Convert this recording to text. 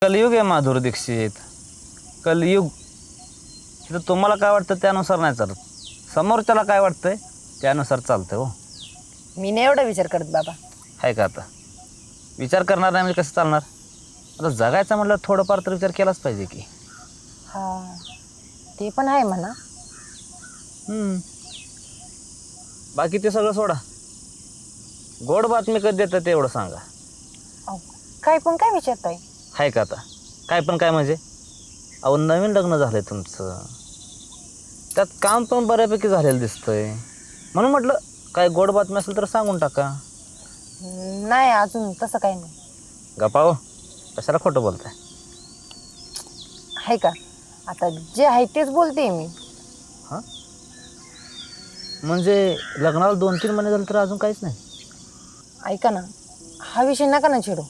कलियुग आहे माधुरी दीक्षित. कलियुग. तिथं तुम्हाला काय वाटतं त्यानुसार नाही चालत, समोरच्याला काय वाटतंय त्यानुसार चालतंय. हो मी नाही एवढा विचार करत बाबा. आहे का? आता विचार करणार नाही म्हणजे कसं चालणार? आता जगायचं म्हटलं थोडंफार तर विचार केलाच पाहिजे की. हा, ते पण आहे म्हणा. बाकी ते सगळं सोडा. गोड बातमी कधी देतं ते एवढं सांगा. अहो, काय पण काय विचारताय? आहे का? आता काय पण काय म्हणजे? अहो नवीन लग्न झालंय तुमचं, त्यात काम पण बऱ्यापैकी झालेलं दिसतंय, म्हणून म्हटलं काय गोड बातमी असेल तर सांगून टाका. नाही, अजून तसं काही नाही. गप्पा हो, कशाला खोटं बोलताय? आहे का? आता जे आहे तेच बोलते मी. हां, म्हणजे लग्नाला 2-3 महिने झाले तर अजून काहीच नाही? ऐका ना, हा विषय नका ना छेडू.